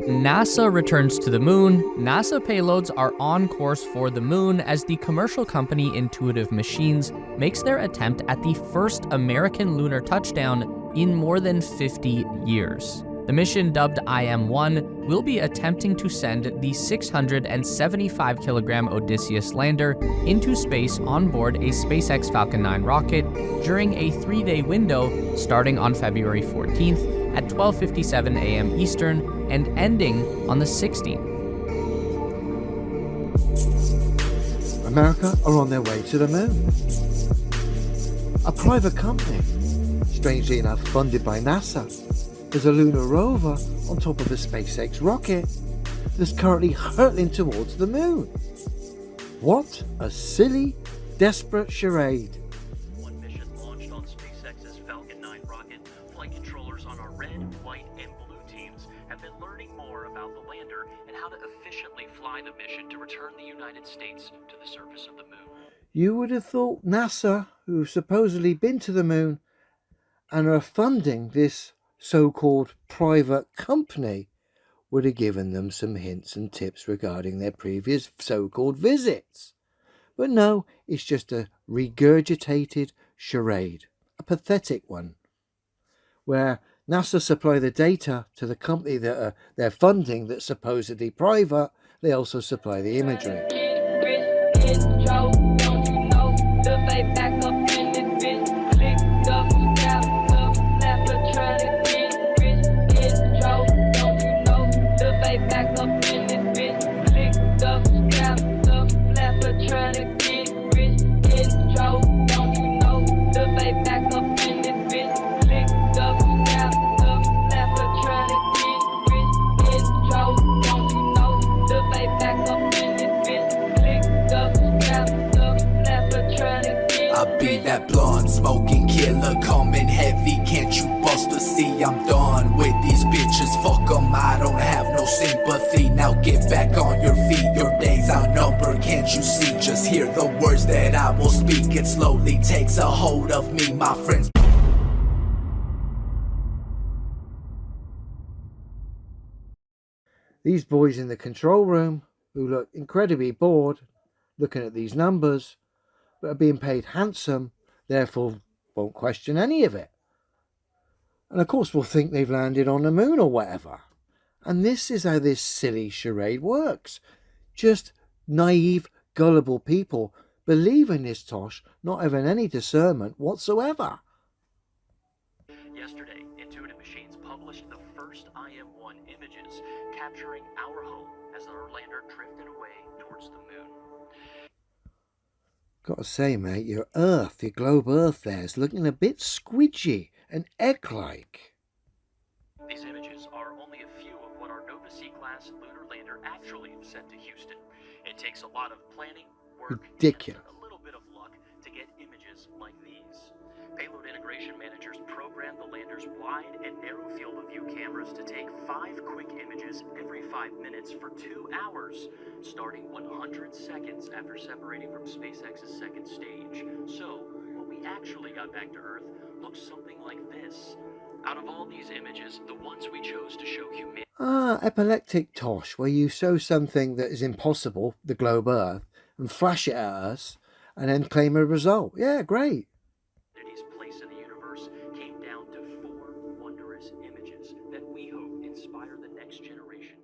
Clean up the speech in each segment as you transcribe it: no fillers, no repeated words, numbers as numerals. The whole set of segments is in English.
NASA returns to the moon. NASA payloads are on course for the moon as the commercial company Intuitive Machines makes their attempt at the first American lunar touchdown in more than 50 years. The mission, dubbed IM-1, will be attempting to send the 675-kilogram Odysseus lander into space on board a SpaceX Falcon 9 rocket during a 3-day window starting on February 14th at 12:57 a.m. Eastern and ending on the 16th. America are on their way to the moon. A private company, strangely enough funded by NASA, is a lunar rover on top of a SpaceX rocket that's currently hurtling towards the moon. What a silly, desperate charade. One mission launched on SpaceX's Falcon 9 rocket. Flight controllers on our red, white, and blue teams have been learning more about the lander and how to efficiently fly the mission to return the United States to the surface of the moon. You would have thought NASA, who've supposedly been to the moon and are funding this so-called private company, would have given them some hints and tips regarding their previous so-called visits. But no, it's just a regurgitated charade, a pathetic one, where NASA supply the data to the company that they're funding that's supposedly private. They also supply the imagery. That blonde smoking killer coming heavy, can't you bust to see I'm done with these bitches, fuck them, I don't have no sympathy. Now get back on your feet, your days are numbered, can't you see? Just hear the words that I will speak, it slowly takes a hold of me, my friends. These boys in the control room, who look incredibly bored looking at these numbers, but are being paid handsome, therefore won't question any of it. And of course will think they've landed on the moon or whatever. And this is how this silly charade works. Just naive, gullible people believing this tosh, not having any discernment whatsoever. Yesterday, Intuitive Machines published the first IM-1 images capturing our home as our lander drifted away towards the moon. Gotta say, mate, your Earth, your globe Earth there is looking a bit squidgy and egg-like. These images are only a few of what our Nova C-class lunar lander actually sent to Houston. It takes a lot of planning, work, Ridiculous. and a little bit of luck to get images like these. Payload integration managers programmed the lander's wide and narrow field of view cameras to take 5 quick images every 5 minutes for 2 hours, starting 100 seconds after separating from SpaceX's second stage. So, when we actually got back to Earth, looked something like this. Out of all these images, the ones we chose to show humanity... Epileptic tosh, where you show something that is impossible, the globe Earth, and flash it at us, and then claim a result. Yeah, great. place in the universe came down to 4 wondrous images that we hope inspire the next generation.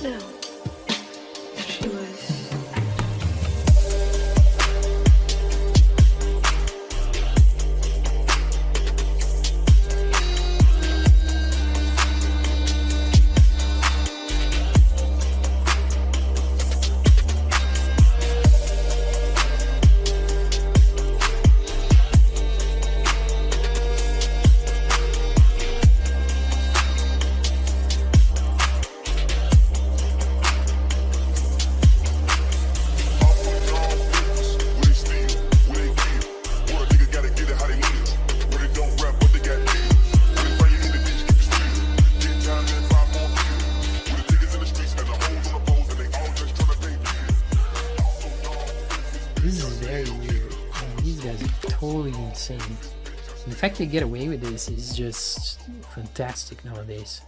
No, she was. insane. And the fact they get away with this is just fantastic nowadays.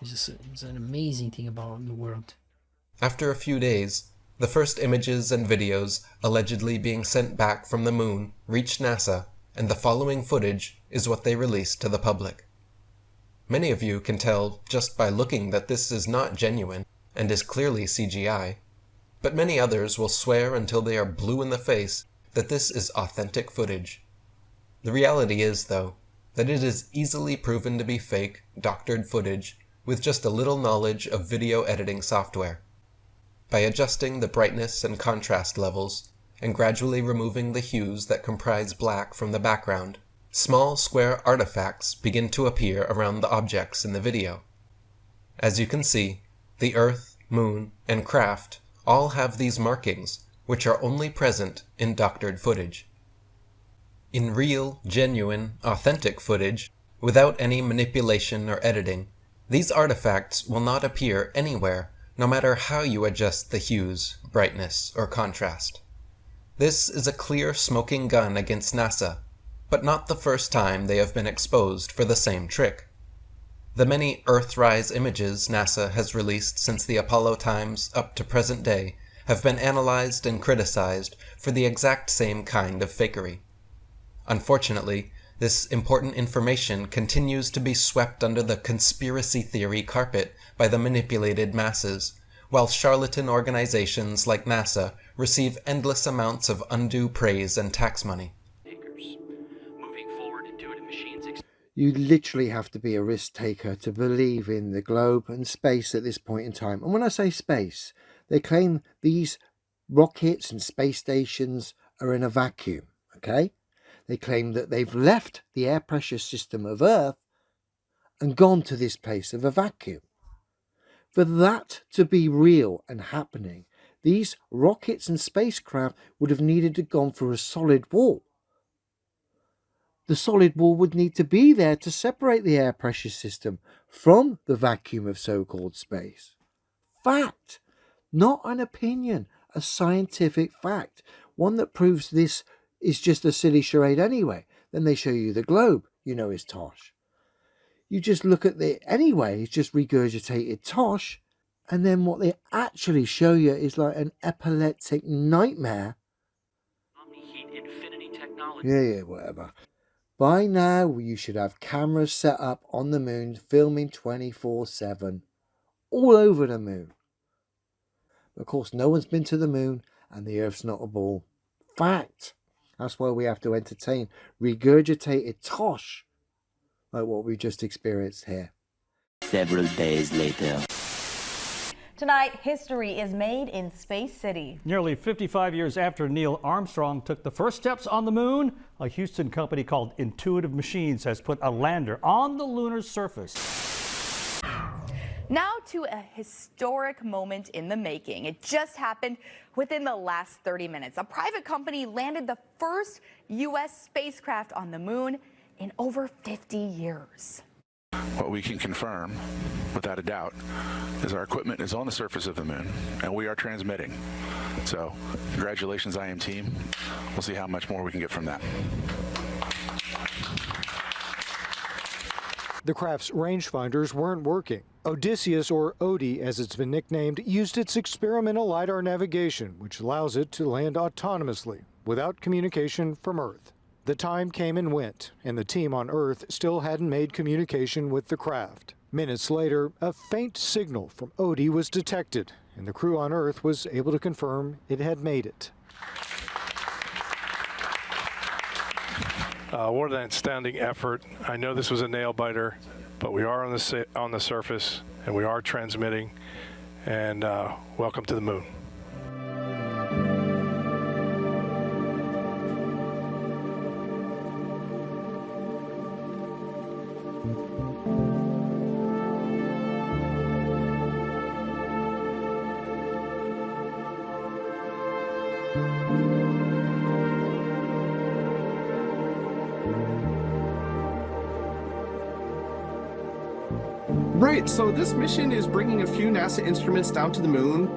It's an amazing thing about the world. After a few days, the first images and videos allegedly being sent back from the moon reached NASA, and the following footage is what they released to the public. Many of you can tell just by looking that this is not genuine and is clearly CGI, but many others will swear until they are blue in the face that this is authentic footage. The reality is, though, that it is easily proven to be fake, doctored footage with just a little knowledge of video editing software. By adjusting the brightness and contrast levels, and gradually removing the hues that comprise black from the background, small square artifacts begin to appear around the objects in the video. As you can see, the Earth, Moon, and craft all have these markings, which are only present in doctored footage. In real, genuine, authentic footage, without any manipulation or editing, these artifacts will not appear anywhere, no matter how you adjust the hues, brightness, or contrast. This is a clear smoking gun against NASA, but not the first time they have been exposed for the same trick. The many Earthrise images NASA has released since the Apollo times up to present day have been analyzed and criticized for the exact same kind of fakery. Unfortunately, this important information continues to be swept under the conspiracy theory carpet by the manipulated masses, while charlatan organizations like NASA receive endless amounts of undue praise and tax money. Moving forward, intuitive machines You literally have to be a risk taker to believe in the globe and space at this point in time. And when I say space, they claim these rockets and space stations are in a vacuum, okay? They claim that they've left the air pressure system of Earth and gone to this place of a vacuum. For that to be real and happening, these rockets and spacecraft would have needed to gone through a solid wall. The solid wall would need to be there to separate the air pressure system from the vacuum of so-called space. Fact, not an opinion, a scientific fact, one that proves this is just a silly charade anyway. Then they show you the globe, you know it's tosh. You just look at the anyway, it's just regurgitated tosh, and then what they actually show you is like an epileptic nightmare. Omni-Heat Infinity technology. Yeah, whatever. By now, you should have cameras set up on the moon, filming 24/7, all over the moon. Of course, no one's been to the moon, and the Earth's not a ball. Fact. That's why we have to entertain regurgitated tosh, like what we just experienced here. Several days later. Tonight, history is made in Space City. Nearly 55 years after Neil Armstrong took the first steps on the moon, a Houston company called Intuitive Machines has put a lander on the lunar surface. Now to a historic moment in the making. It just happened within the last 30 minutes. A private company landed the first U.S. spacecraft on the moon in over 50 years. What we can confirm, without a doubt, is our equipment is on the surface of the moon, and we are transmitting. So, congratulations, IM team. We'll see how much more we can get from that. The craft's rangefinders weren't working. Odysseus, or Odie as it's been nicknamed, used its experimental LiDAR navigation, which allows it to land autonomously, without communication from Earth. The time came and went, and the team on Earth still hadn't made communication with the craft. Minutes later, a faint signal from Odie was detected, and the crew on Earth was able to confirm it had made it. What an outstanding effort. I know this was a nail biter, but we are on the surface, and we are transmitting, and welcome to the moon. Right, so this mission is bringing a few NASA instruments down to the moon.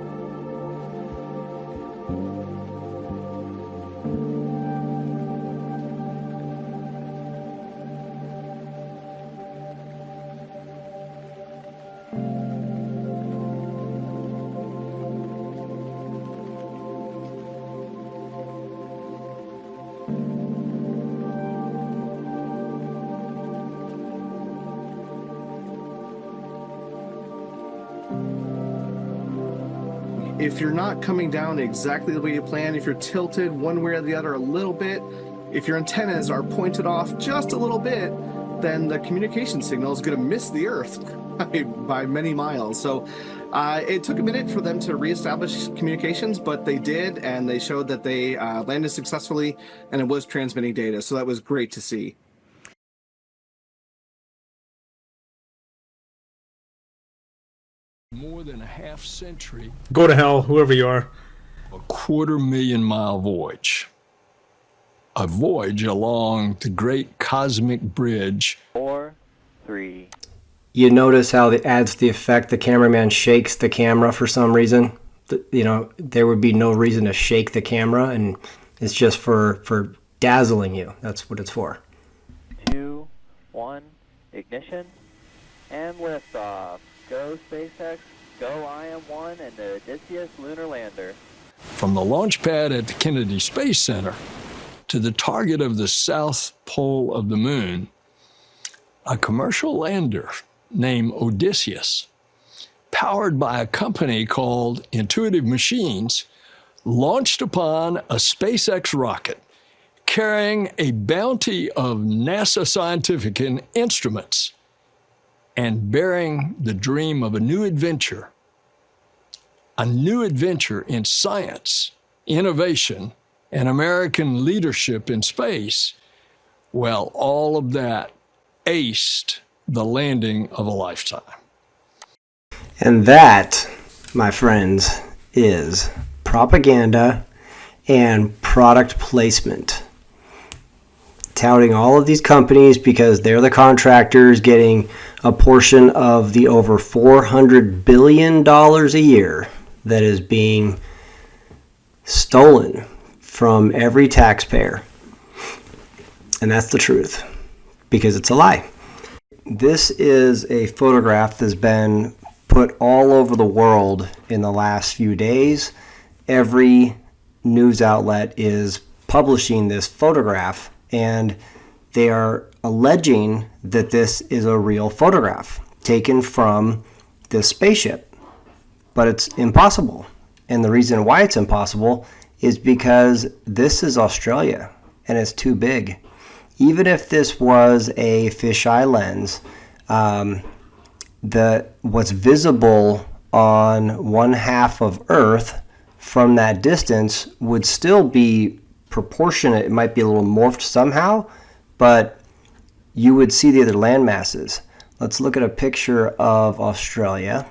if you're not coming down exactly the way you plan, if you're tilted one way or the other a little bit, if your antennas are pointed off just a little bit, then the communication signal is going to miss the Earth by many miles. So it took a minute for them to reestablish communications, but they did, and they showed that they landed successfully, and it was transmitting data. So that was great to see. More than a half century. Go to hell, whoever you are. A 250,000-mile voyage. A voyage along the great cosmic bridge. 4, 3. You notice how it adds the effect the cameraman shakes the camera for some reason. You know, there would be no reason to shake the camera, and it's just for dazzling you. That's what it's for. 2, 1, ignition, and liftoff. Go SpaceX, go IM-1 and the Odysseus lunar lander. From the launch pad at the Kennedy Space Center to the target of the south pole of the moon, a commercial lander named Odysseus, powered by a company called Intuitive Machines, launched upon a SpaceX rocket carrying a bounty of NASA scientific instruments and bearing the dream of a new adventure in science, innovation, and American leadership in space. Well, all of that aced the landing of a lifetime. And that, my friends, is propaganda and product placement. Touting all of these companies because they're the contractors getting a portion of the over $400 billion a year that is being stolen from every taxpayer. And that's the truth, because it's a lie. This is a photograph that's been put all over the world in the last few days. Every news outlet is publishing this photograph, and they are alleging that this is a real photograph taken from this spaceship. But it's impossible. And the reason why it's impossible is because this is Australia, and it's too big. Even if this was a fisheye lens, what's visible on one half of Earth from that distance would still be proportionate. It might be a little morphed somehow, but you would see the other land masses. Let's look at a picture of Australia.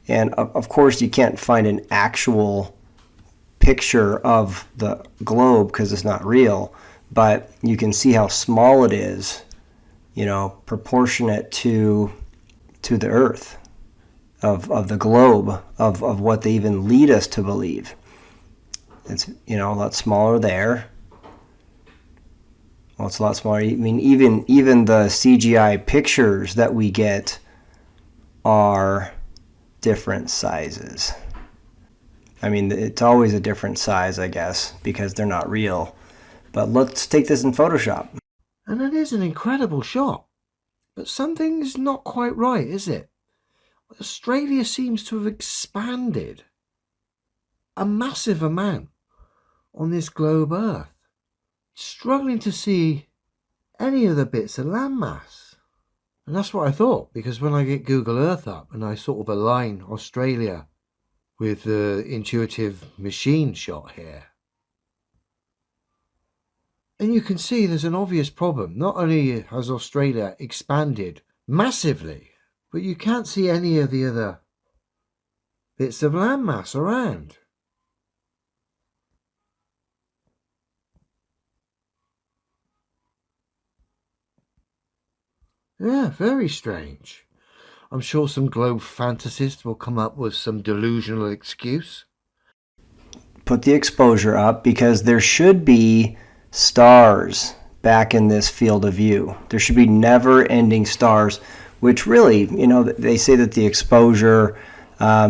And of course, you can't find an actual picture of the globe because it's not real, but you can see how small it is, you know, proportionate to the Earth, of the globe, of what they even lead us to believe. It's, you know, a lot smaller there. Well, it's a lot smaller. I mean, even the CGI pictures that we get are different sizes. I mean, it's always a different size, I guess, because they're not real. But let's take this in Photoshop. And it is an incredible shot. But something's not quite right, is it? Australia seems to have expanded a massive amount on this globe Earth. Struggling to see any of the bits of landmass. And that's what I thought, because when I get Google Earth up and I sort of align Australia with the Intuitive Machine shot here, and you can see there's an obvious problem. Not only has Australia expanded massively, but you can't see any of the other bits of landmass around. Yeah, very strange. I'm sure some globe fantasists will come up with some delusional excuse. Put the exposure up, because there should be stars back in this field of view. There should be never-ending stars, which really, you know, they say that the exposure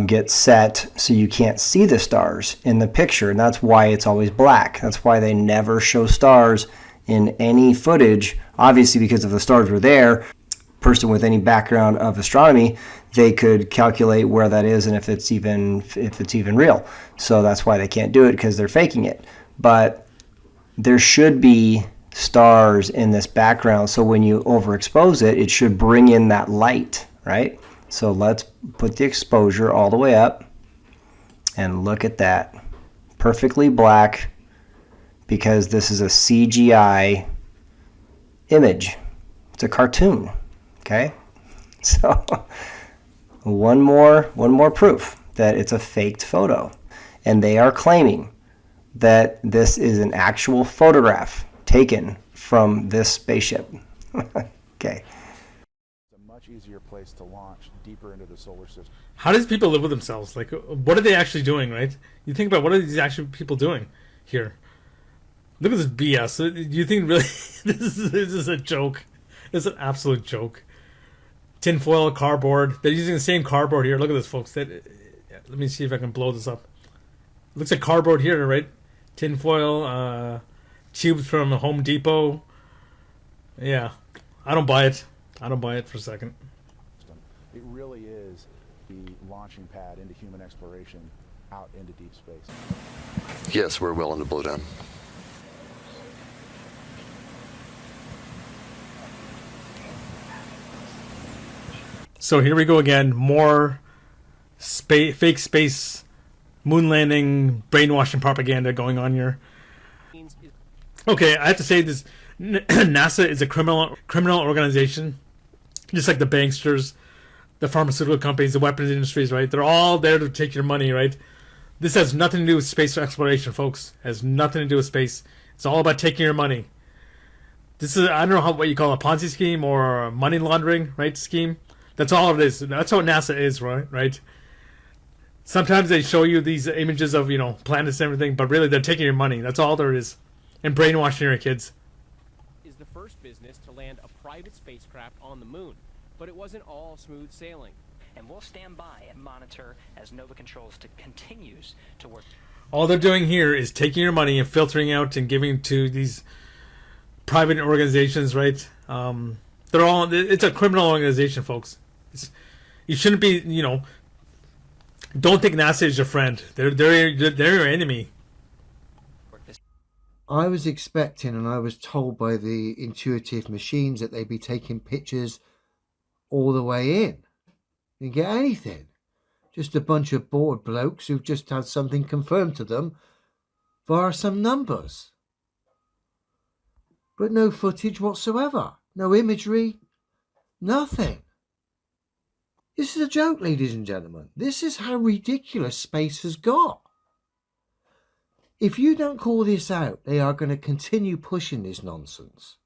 gets set so you can't see the stars in the picture, and that's why it's always black. That's why they never show stars in any footage. Obviously, because if the stars were there, person with any background of astronomy, they could calculate where that is and if it's even real. So that's why they can't do it, because they're faking it. But there should be stars in this background, so when you overexpose it, it should bring in that light, right? So let's put the exposure all the way up and look at that. Perfectly black, because this is a CGI image. It's a cartoon, okay? So one more proof that it's a faked photo. And they are claiming that this is an actual photograph taken from this spaceship. Okay. It's a much easier place to launch deeper into the solar system. How does people live with themselves? Like, what are they actually doing, right? You think about what are these actual people doing here? Look at this BS. Do you think really this is a joke? It's an absolute joke. Tinfoil, cardboard. They're using the same cardboard here. Look at this, folks. Let me see if I can blow this up. Looks like cardboard here, right? Tinfoil, tubes from Home Depot. Yeah, I don't buy it. I don't buy it for a second. It really is the launching pad into human exploration out into deep space. Yes, we're willing to blow down. So here we go again. More fake space moon landing brainwashing propaganda going on here. Okay, I have to say this. NASA is a criminal organization, just like the banksters, the pharmaceutical companies, the weapons industries, right? They're all there to take your money, right? This has nothing to do with space exploration, folks. It has nothing to do with space. It's all about taking your money. This is, I don't know what you call a Ponzi scheme or a money laundering, right, scheme. That's all it is. That's what NASA is, right? Sometimes they show you these images of, planets and everything, but really they're taking your money. That's all there is. And brainwashing your kids. Is the first business to land a private spacecraft on the moon, but it wasn't all smooth sailing. And we'll stand by and monitor as Nova Controls continues to work. All they're doing here is taking your money and filtering out and giving to these private organizations, right? It's a criminal organization, folks. You shouldn't be, don't think NASA is your friend. They're your enemy. I was expecting, and I was told by the intuitive machines, that they'd be taking pictures all the way in. You get anything. Just a bunch of bored blokes who've just had something confirmed to them via some numbers. But no footage whatsoever. No imagery. Nothing. This is a joke, ladies and gentlemen. This is how ridiculous space has got. If you don't call this out, they are going to continue pushing this nonsense.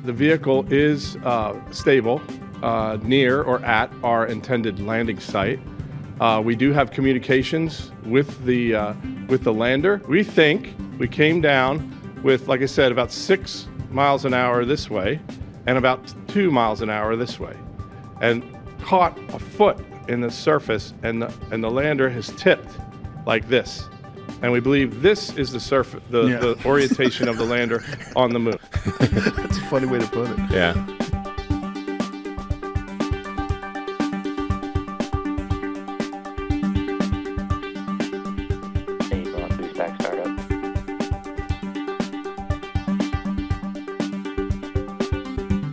The vehicle is stable near or at our intended landing site. We do have communications with the lander. We think we came down with, like I said, about 6 miles an hour this way and about 2 miles an hour this way, and caught a foot in the surface, and the lander has tipped like this. And we believe this is the orientation of the lander on the moon. That's a funny way to put it. Yeah.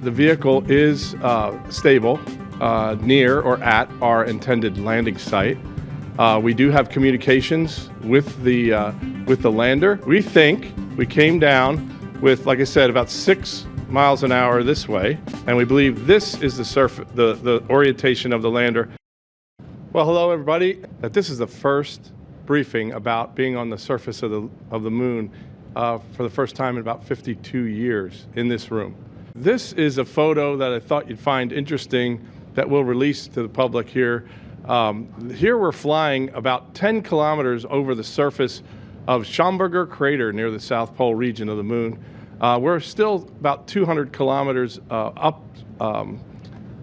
The vehicle is stable near or at our intended landing site. We do have communications with the lander. We think we came down with, like I said, about 6 miles an hour this way, and we believe this is the orientation of the lander. Well, hello everybody. This is the first briefing about being on the surface of the moon for the first time in about 52 years in this room. This is a photo that I thought you'd find interesting that we'll release to the public here. Here we're flying about 10 kilometers over the surface of Schamberger crater near the South Pole region of the moon. We're still about 200 kilometers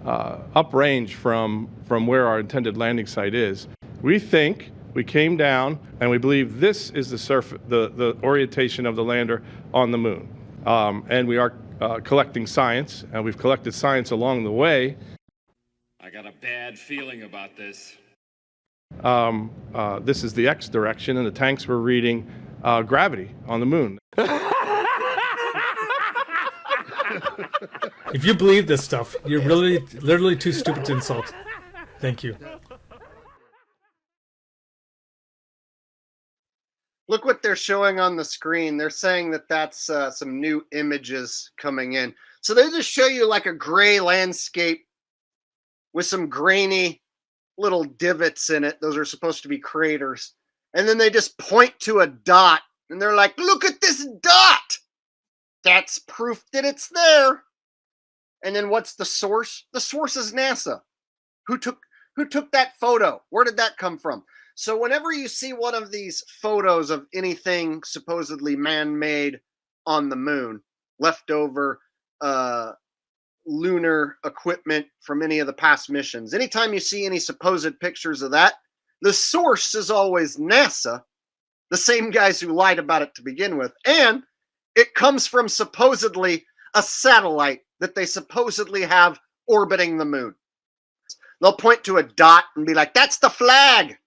uprange from where our intended landing site is. We think we came down, and we believe this is the orientation of the lander on the moon. And we are collecting science, and we've collected science along the way. I got a bad feeling about this. This is the X direction, and the tanks were reading gravity on the moon. If you believe this stuff, you're really, literally too stupid to insult. Thank you. Look what they're showing on the screen. They're saying that that's some new images coming in. So they just show you like a gray landscape with some grainy little divots in it. Those are supposed to be craters. And then they just point to a dot, and they're like, look at this dot. That's proof that it's there. And then what's the source? The source is NASA. Who took that photo? Where did that come from? So whenever you see one of these photos of anything supposedly man-made on the moon, leftover lunar equipment from any of the past missions, anytime you see any supposed pictures of that, the source is always NASA, the same guys who lied about it to begin with. And it comes from supposedly a satellite that they supposedly have orbiting the moon. They'll point to a dot and be like, that's the flag.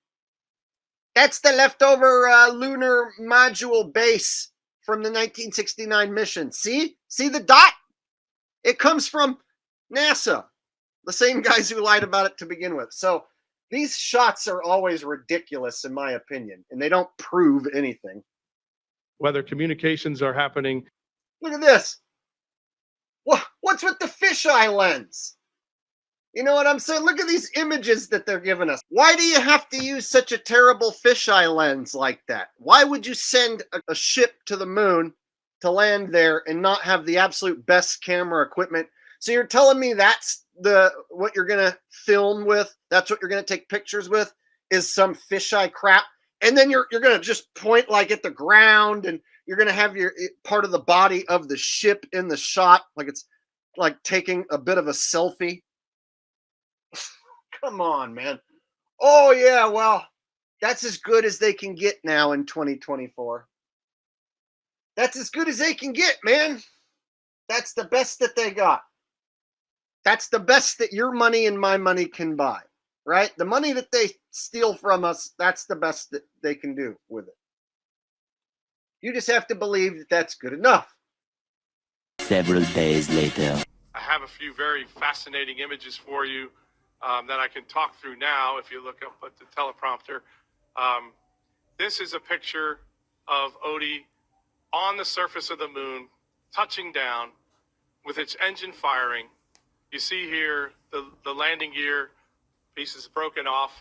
That's the leftover lunar module base from the 1969 mission. See the dot? It comes from NASA, the same guys who lied about it to begin with. So these shots are always ridiculous, in my opinion, and they don't prove anything. Whether communications are happening. Look at this. What's with the fisheye lens? You know what I'm saying? Look at these images that they're giving us. Why do you have to use such a terrible fisheye lens like that? Why would you send a ship to the moon to land there and not have the absolute best camera equipment? So you're telling me that's what you're going to film with? That's what you're going to take pictures with, is some fisheye crap? And then you're going to just point like at the ground, and you're going to have your part of the body of the ship in the shot, like it's like taking a bit of a selfie. Come on, man. Oh, yeah, well, that's as good as they can get now in 2024. That's as good as they can get, man. That's the best that they got. That's the best that your money and my money can buy, right? The money that they steal from us, that's the best that they can do with it. You just have to believe that that's good enough. Several days later. I have a few very fascinating images for you that I can talk through now if you look up at the teleprompter. This is a picture of Odie on the surface of the moon, touching down with its engine firing. You see here the landing gear pieces broken off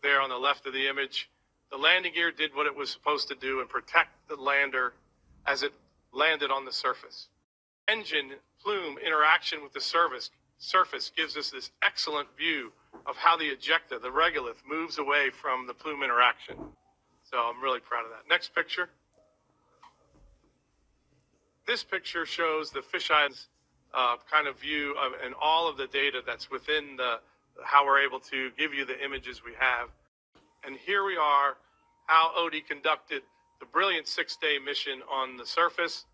there on the left of the image. The landing gear did what it was supposed to do and protect the lander as it landed on the surface. Engine plume interaction with the surface gives us this excellent view of how the ejecta, the regolith, moves away from the plume interaction. So I'm really proud of that. Next picture. This picture shows the fisheye's kind of view of and all of the data that's within how we're able to give you the images we have. And here we are, how Odie conducted the brilliant 6-day mission on the surface.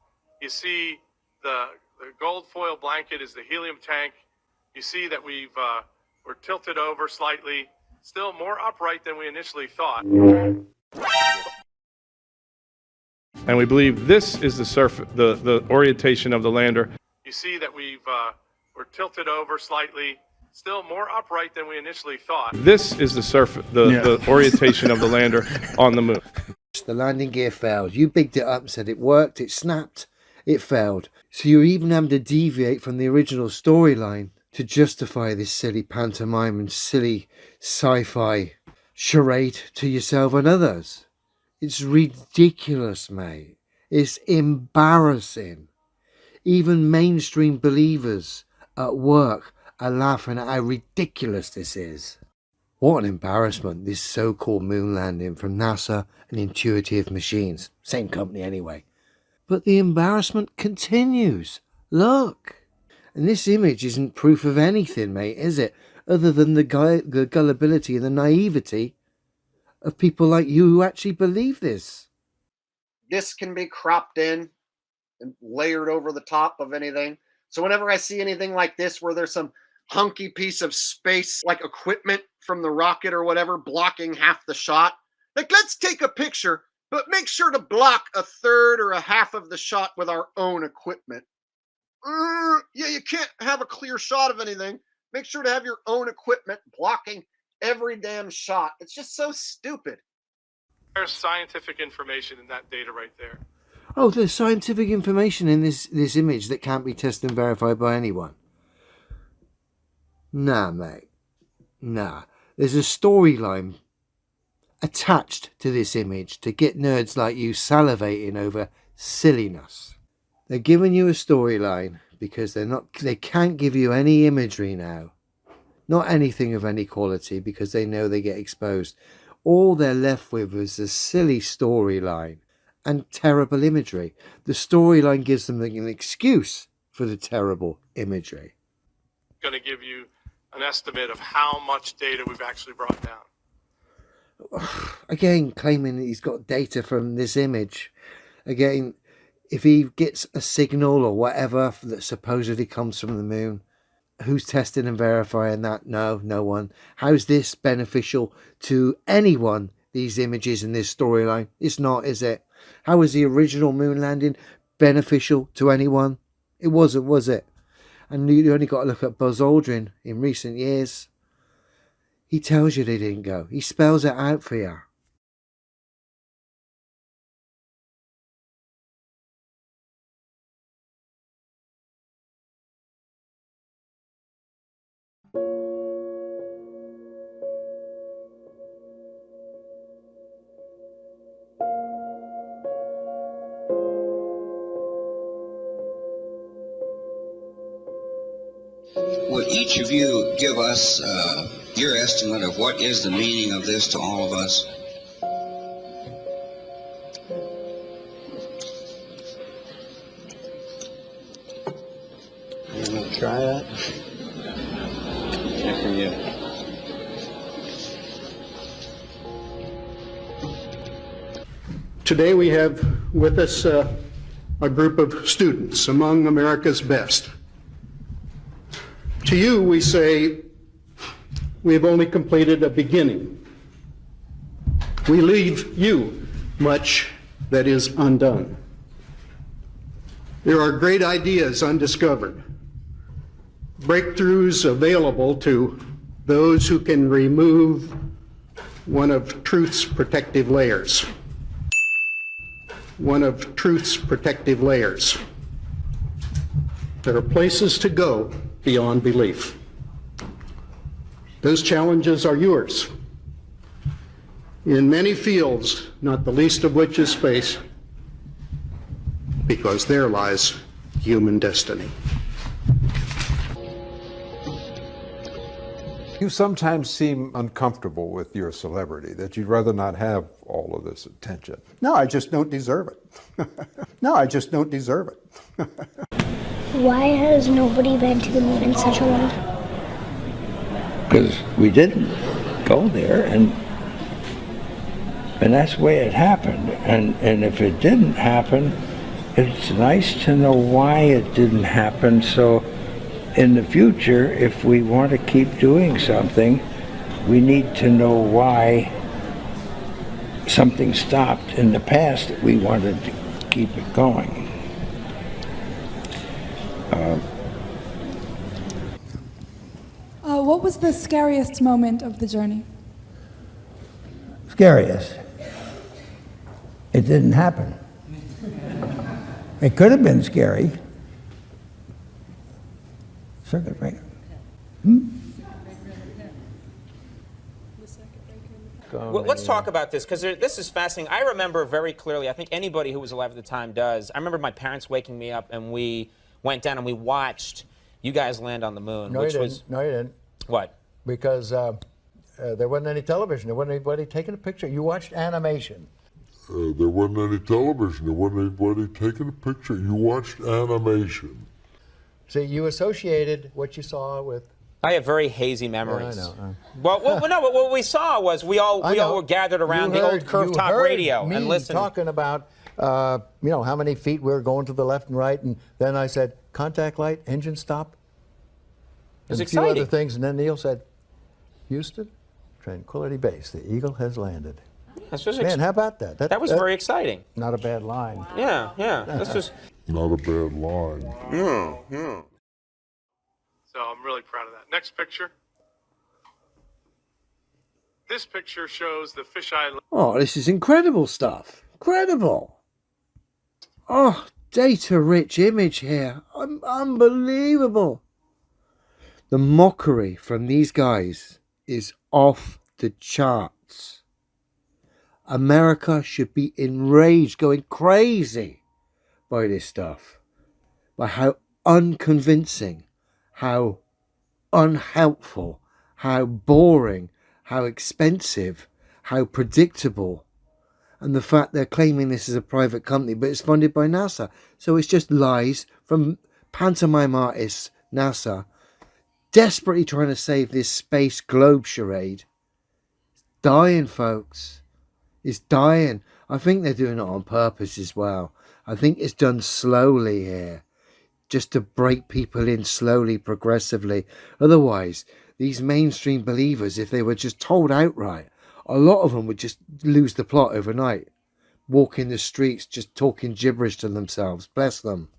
You see the gold foil blanket is the helium tank. You see that we're tilted over slightly, still more upright than we initially thought. And we believe this is the orientation of the lander. You see that we're tilted over slightly, still more upright than we initially thought. This is the orientation of the lander on the moon. The landing gear failed. You bigged it up and said it worked, it snapped, it failed. So you're even having to deviate from the original storyline to justify this silly pantomime and silly sci-fi charade to yourself and others. It's ridiculous, mate. It's embarrassing. Even mainstream believers at work are laughing at how ridiculous this is. What an embarrassment, this so-called moon landing from NASA and Intuitive Machines. Same company anyway. But the embarrassment continues. Look. And this image isn't proof of anything, mate, is it? Other than the gullibility and the naivety of people like you who actually believe this. This can be cropped in and layered over the top of anything. So whenever I see anything like this where there's some hunky piece of space, like equipment from the rocket or whatever, blocking half the shot, like, let's take a picture, but make sure to block a third or a half of the shot with our own equipment. Yeah, you can't have a clear shot of anything. Make sure to have your own equipment blocking every damn shot. It's just so stupid. There's scientific information in that data right there. Oh, there's scientific information in this image that can't be tested and verified by anyone. Nah, mate. Nah. There's a storyline attached to this image to get nerds like you salivating over silliness. They're giving you a storyline because they can't give you any imagery now. Not anything of any quality because they know they get exposed. All they're left with is a silly storyline and terrible imagery. The storyline gives them an excuse for the terrible imagery. Going to give you an estimate of how much data we've actually brought down. Again, claiming that he's got data from this image. Again, if he gets a signal or whatever that supposedly comes from the moon, who's testing and verifying that? No, no one. How's this beneficial to anyone, these images and this storyline? It's not, is it? How was the original moon landing beneficial to anyone? It wasn't, was it? And you only got to look at Buzz Aldrin in recent years. He tells you they didn't go. He spells it out for you. Would each of you give us your estimate of what is the meaning of this to all of us? You want to try that? After you. Today we have with us a group of students among America's best. To you, we say, we have only completed a beginning. We leave you much that is undone. There are great ideas undiscovered, breakthroughs available to those who can remove one of truth's protective layers. One of truth's protective layers. There are places to go beyond belief. Those challenges are yours. In many fields, not the least of which is space, because there lies human destiny. You sometimes seem uncomfortable with your celebrity, that you'd rather not have all of this attention. No, I just don't deserve it. No, I just don't deserve it. Why has nobody been to the moon in such a long time? Because we didn't go there, and that's the way it happened. And if it didn't happen, it's nice to know why it didn't happen. So in the future, if we want to keep doing something, we need to know why something stopped in the past that we wanted to keep it going. What was the scariest moment of the journey? Scariest? It didn't happen. It could have been scary. Circuit breaker. Well, let's talk about this, because this is fascinating. I remember very clearly, I think anybody who was alive at the time does, I remember my parents waking me up and we went down and we watched you guys land on the moon. No, which you was didn't. No, you didn't. What? Because there wasn't any television. There wasn't anybody taking a picture. You watched animation. There wasn't any television. There wasn't anybody taking a picture. You watched animation. So you associated what you saw with... I have very hazy memories. Yeah, I know. Well, no, but what we saw was we all were gathered around the old curved top radio and listened. Talking about how many feet we were going to the left and right, and then I said, contact light, engine stop. It was and a few exciting. other things, and then Neil said, Houston, Tranquility Base, the Eagle has landed. Man, how about that? That was very exciting. Not a bad line. Yeah. This was not a bad line. Yeah. So I'm really proud of that. Next picture. This picture shows the fisheye. Oh, this is incredible stuff. Incredible. Oh, data-rich image here. Unbelievable. The mockery from these guys is off the charts. America should be enraged, going crazy by this stuff. By how unconvincing, how unhelpful, how boring, how expensive, how predictable. And the fact they're claiming this is a private company, but it's funded by NASA. So it's just lies from pantomime artists, NASA, desperately trying to save this space globe charade. It's dying, folks. It's dying. I think they're doing it on purpose as well. I think it's done slowly here, just to break people in slowly, progressively. Otherwise, these mainstream believers, if they were just told outright, a lot of them would just lose the plot overnight. Walk in the streets just talking gibberish to themselves. Bless them.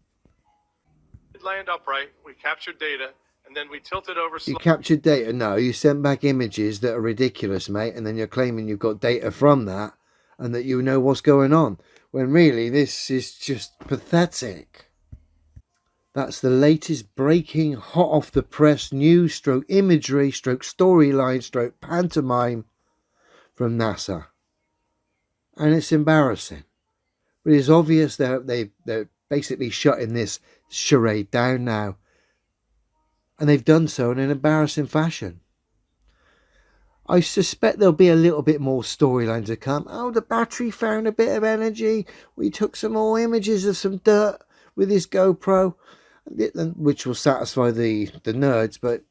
It landed upright. We captured data, and then we tilted over. You captured data? No, you sent back images that are ridiculous, mate, and then you're claiming you've got data from that and that you know what's going on, when really this is just pathetic. That's the latest breaking, hot off the press news stroke imagery stroke storyline stroke pantomime from NASA. And it's embarrassing. But it's obvious they're basically shutting this charade down now. And they've done so in an embarrassing fashion. I suspect there'll be a little bit more storyline to come. Oh, the battery found a bit of energy. We took some more images of some dirt with this GoPro, which will satisfy the nerds. But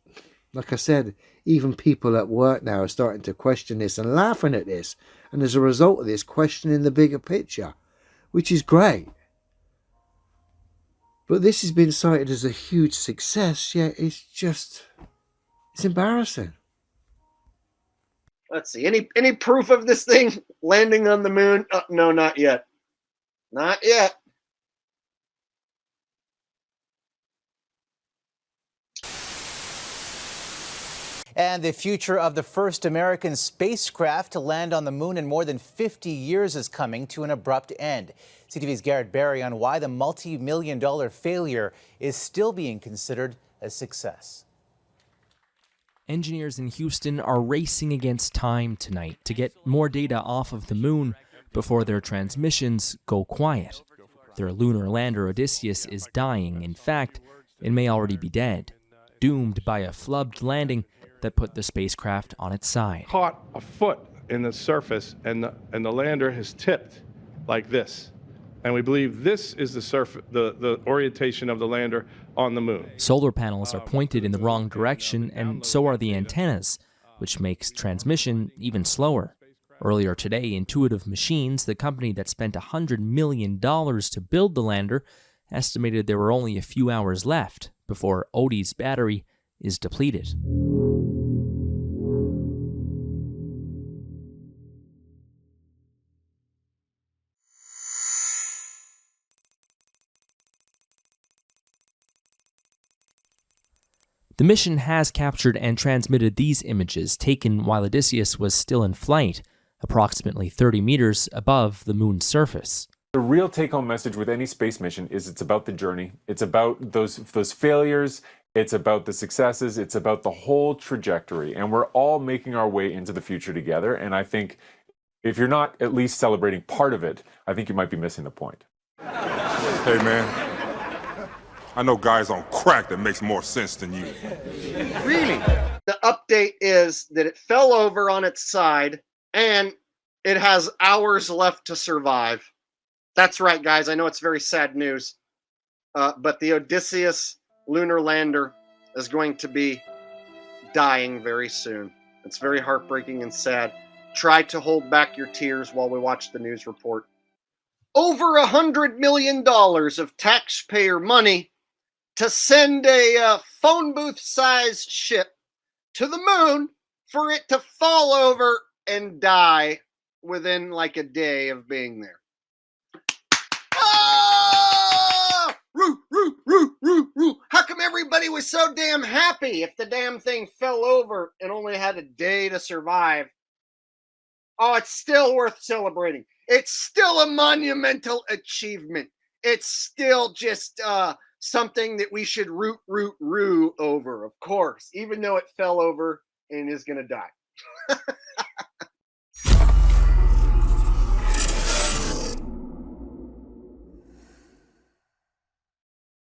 like I said, even people at work now are starting to question this and laughing at this. And as a result of this, questioning the bigger picture, which is great. But this has been cited as a huge success, yet it's embarrassing. Let's see. Any proof of this thing landing on the moon? No, not yet. Not yet. And the future of the first American spacecraft to land on the moon in more than 50 years is coming to an abrupt end. CTV's Garrett Barry on why the multi-million-dollar failure is still being considered a success. Engineers in Houston are racing against time tonight to get more data off of the moon before their transmissions go quiet. Their lunar lander Odysseus is dying. In fact, it may already be dead, doomed by a flubbed landing that put the spacecraft on its side. Caught a foot in the surface, and the lander has tipped like this. And we believe this is the orientation of the lander on the moon. Solar panels are pointed in the wrong direction, and so are the antennas, which makes transmission even slower. Earlier today, Intuitive Machines, the company that spent $100 million to build the lander, estimated there were only a few hours left before Odie's battery is depleted. The mission has captured and transmitted these images taken while Odysseus was still in flight, approximately 30 meters above the moon's surface. The real take-home message with any space mission is it's about the journey. It's about those failures. It's about the successes. It's about the whole trajectory. And we're all making our way into the future together. And I think if you're not at least celebrating part of it, I think you might be missing the point. Hey, man. I know guys on crack that makes more sense than you. Really? The update is that it fell over on its side and It has hours left to survive. That's right, guys. I know it's very sad news. But the Odysseus lunar lander is going to be dying very soon. It's very heartbreaking and sad. Try to hold back your tears while we watch the news report. Over $100 million of taxpayer money to send a phone booth-sized ship to the moon for it to fall over and die within like a day of being there. Oh! Roo, roo, roo, roo, roo. How come everybody was so damn happy if the damn thing fell over and only had a day to survive? Oh, it's still worth celebrating. It's still a monumental achievement. It's still just something that we should root over, of course, even though it fell over and is going to die.